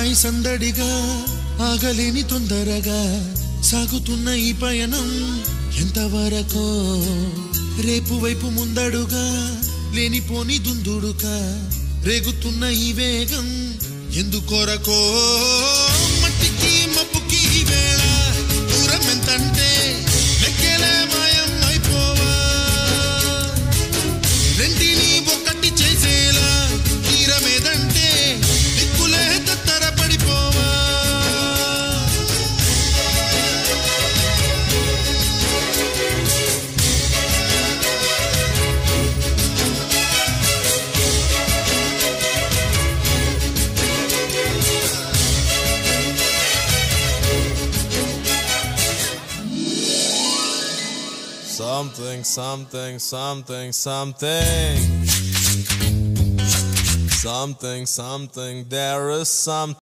హాయి సందడిగా ఆగలేని తొందరగా సాగుతున్న ఈ పయనం ఎంతవరకో రేపు వైపు ముందడుగా లేనిపోని దుందుడుగా రేగుతున్న ఈ వేగం ఎందుకొరకో మట్టికి మబ్బుకి వేళ దూరం ఎంతంటే లెక్కలే మాయం అయిపోవా రెంటిని ఒకటి చేసేలా తీరమేదంటే దిక్కులే తత్తర పడిపోవా Something, something, something, something, something, something, there is something.